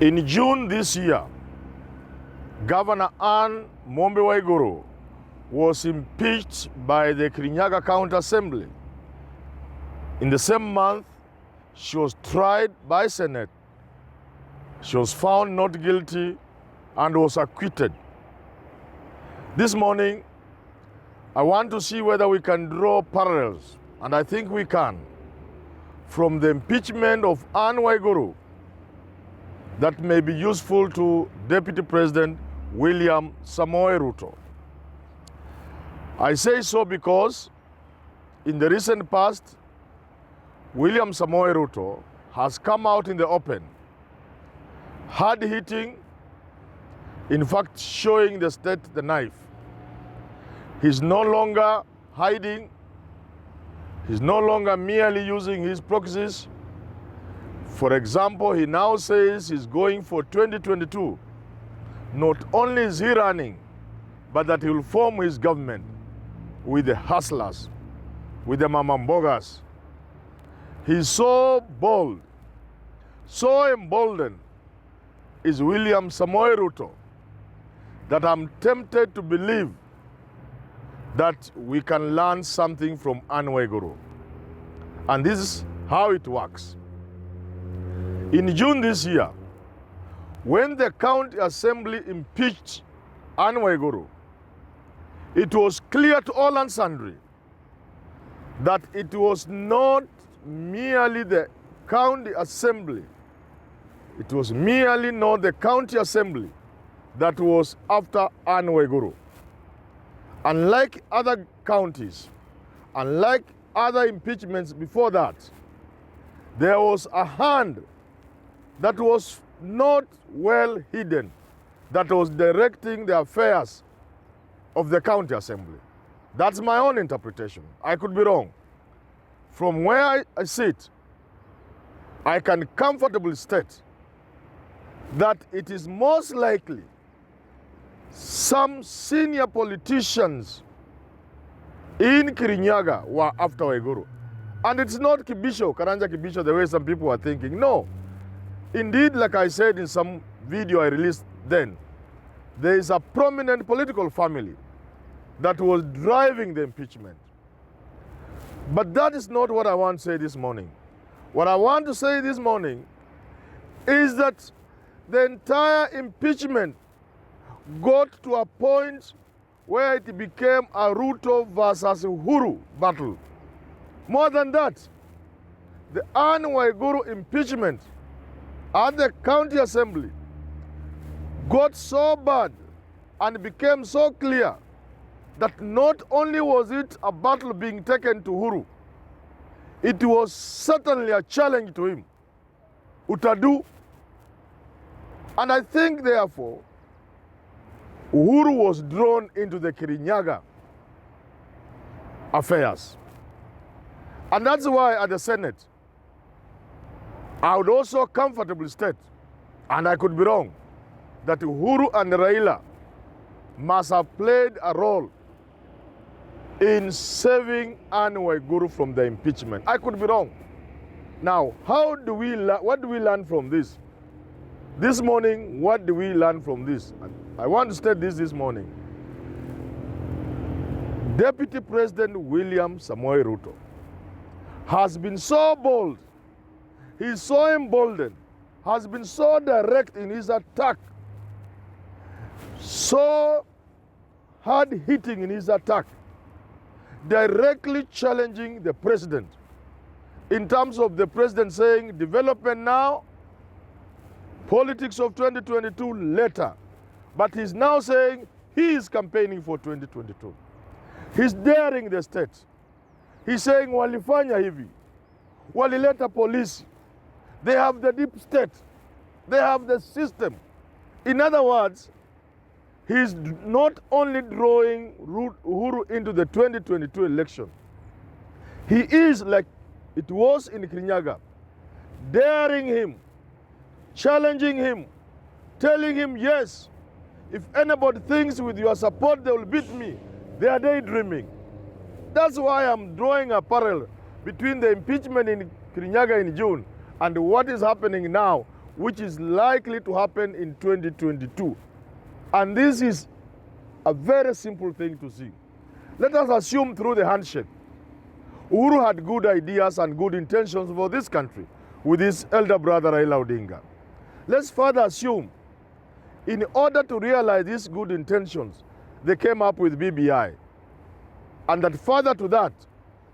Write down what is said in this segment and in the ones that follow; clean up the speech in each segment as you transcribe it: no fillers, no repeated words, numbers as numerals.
In June this year, Governor Anne Waiguru was impeached by the Kirinyaga County Assembly. In the same month, she was tried by Senate. She was found not guilty and was acquitted. This morning, I want to see whether we can draw parallels, and I think we can, from the impeachment of Anne Waiguru that may be useful to Deputy President William Samoei Ruto. I say so because in the recent past, William Samoei Ruto has come out in the open, hard hitting, in fact showing the state the knife. He's no longer hiding. He's no longer merely using his proxies. For example, he now says he's going for 2022. Not only is he running, but that he will form his government with the hustlers, with the mamambogas. He's so bold, so emboldened is William Samoei Ruto that I'm tempted to believe that we can learn something from Anne Waiguru. And this is how it works. In June this year, when the county assembly impeached Anne Waiguru, it was clear to all and sundry that it was not merely the county assembly, it was merely not the county assembly that was after Anne Waiguru. Unlike other counties, unlike other impeachments before that, there was a hand that was not well hidden that was directing the affairs of the county assembly. That's my own interpretation. I could be wrong. From where I sit, I can comfortably state that it is most likely some senior politicians in Kirinyaga were after Waiguru. And it's not Kibisho, Karanja Kibisho, the way some people are thinking. No. Indeed, like I said in some video I released then, there is a prominent political family that was driving the impeachment. But that is not what I want to say this morning. What I want to say this morning is that the entire impeachment got to a point where it became a Ruto versus Uhuru battle. More than that, the Anne Waiguru impeachment at the county assembly got so bad and became so clear that not only was it a battle being taken to Uhuru, it was certainly a challenge to him. Utadu. And I think therefore, Uhuru was drawn into the Kirinyaga affairs. And that's why at the Senate, I would also comfortably state, and I could be wrong, that Uhuru and Raila must have played a role in saving Anne Waiguru from the impeachment. I could be wrong. Now, what do we learn from this? This morning, what do we learn from this? I want to state this morning. Deputy President William Samoei Ruto has been so bold, he's so emboldened, has been so direct in his attack, so hard-hitting in his attack, directly challenging the president in terms of the president saying development now, politics of 2022 later. But he's now saying he is campaigning for 2022. He's daring the state. He's saying walifanya hivi, walileta polisi. They have the deep state. They have the system. In other words, he's not only drawing Uhuru into the 2022 election. He is, like it was in Kirinyaga, daring him, challenging him, telling him, yes, if anybody thinks with your support they will beat me, they are daydreaming. That's why I'm drawing a parallel between the impeachment in Kirinyaga in June and what is happening now which is likely to happen in 2022. And this is a very simple thing to see. Let us assume through the handshake, Uhuru had good ideas and good intentions for this country with his elder brother Raila Odinga. Let's further assume, in order to realize these good intentions, they came up with BBI. And that further to that,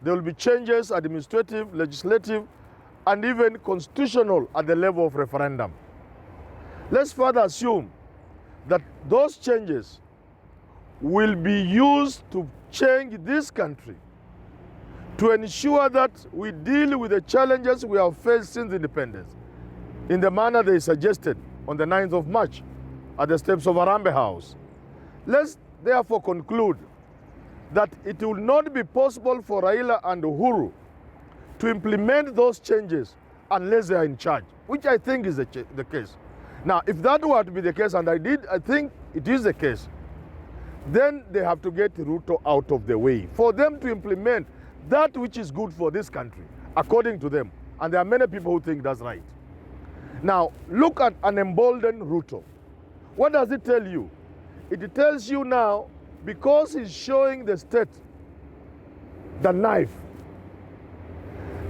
there will be changes, administrative, legislative, and even constitutional at the level of referendum. Let's further assume that those changes will be used to change this country, to ensure that we deal with the challenges we have faced since independence in the manner they suggested on the 9th of March at the steps of Harambee House. Let's therefore conclude that it will not be possible for Raila and Uhuru to implement those changes unless they are in charge, which I think is the case. Now, if that were to be the case, and I think it is the case, then they have to get Ruto out of the way for them to implement that which is good for this country, according to them. And there are many people who think that's right. Now, look at an emboldened Ruto. What does it tell you? It tells you now, because he's showing the state the knife,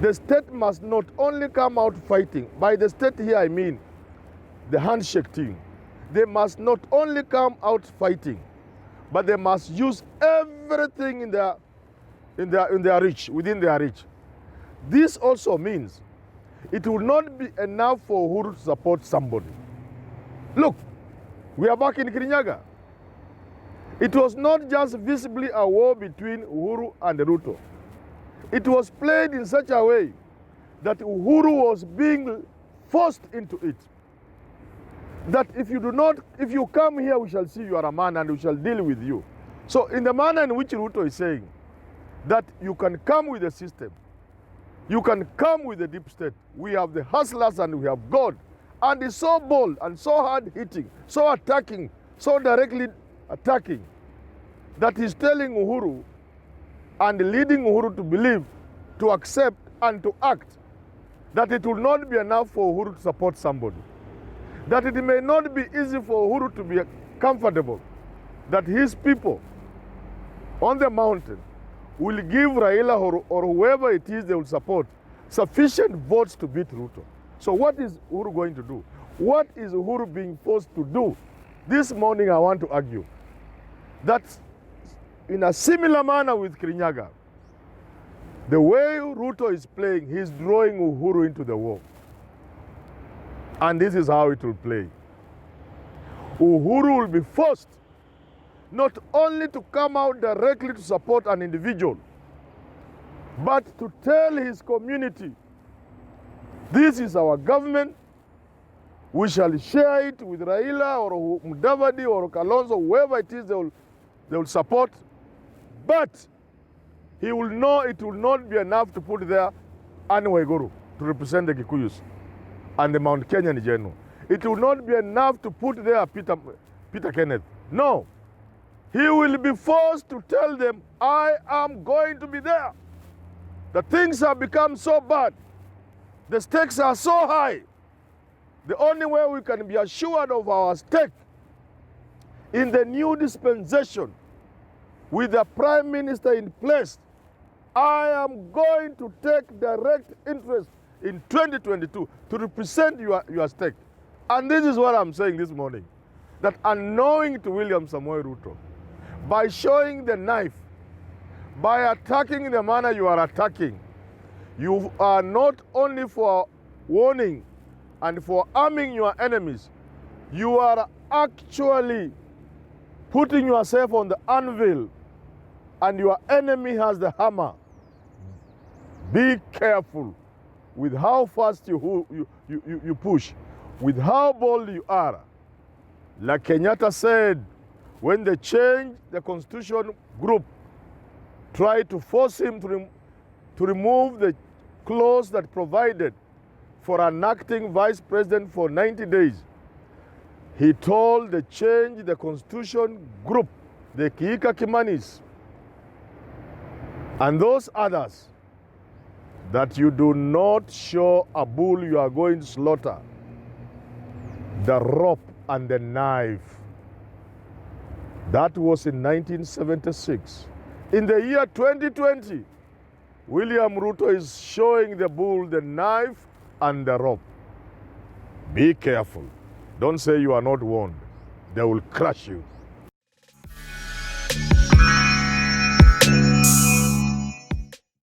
the state must not only come out fighting. By the state here, I mean the handshake team. They must not only come out fighting, but they must use everything in their reach, within their reach. This also means it will not be enough for Uhuru to support somebody. Look, we are back in Kirinyaga. It was not just visibly a war between Uhuru and Ruto. It was played in such a way that Uhuru was being forced into it. That if you come here, we shall see you are a man and we shall deal with you. So in the manner in which Ruto is saying that you can come with the system, you can come with the deep state. We have the hustlers and we have God. And he's so bold and so hard hitting, so attacking, so directly attacking, that he's telling Uhuru and leading Uhuru to believe, to accept and to act that it will not be enough for Uhuru to support somebody. That it may not be easy for Uhuru to be comfortable, that his people on the mountain will give Raila or whoever it is they will support sufficient votes to beat Ruto. So what is Uhuru going to do? What is Uhuru being forced to do? This morning I want to argue that in a similar manner with Kirinyaga, the way Ruto is playing, he's drawing Uhuru into the war. And this is how it will play. Uhuru will be forced not only to come out directly to support an individual, but to tell his community, this is our government, we shall share it with Raila or Mudavadi or Kalonzo, whoever it is they will support, but he will know it will not be enough to put there Anne Waiguru to represent the Kikuyus and the Mount Kenya in general. It will not be enough to put there Peter Kenneth. No. He will be forced to tell them, I am going to be there. The things have become so bad. The stakes are so high. The only way we can be assured of our stake in the new dispensation with the Prime Minister in place, I am going to take direct interest in 2022 to represent your stake. And this is what I'm saying this morning, that unknowing to William Samoei Ruto, by showing the knife, by attacking in the manner you are attacking, you are not only for warning and for arming your enemies, you are actually putting yourself on the anvil and your enemy has the hammer. Be careful with how fast you push, with how bold you are. Like Kenyatta said, when they changed the constitution group, tried to force him to remove the clause that provided for an acting vice president for 90 days, he told the change the constitution group, the Kiika Kimanis, and those others, that you do not show a bull you are going to slaughter the rope and the knife. That was in 1976. In the year 2020, William Ruto is showing the bull the knife and the rope. Be careful. Don't say you are not warned. They will crush you.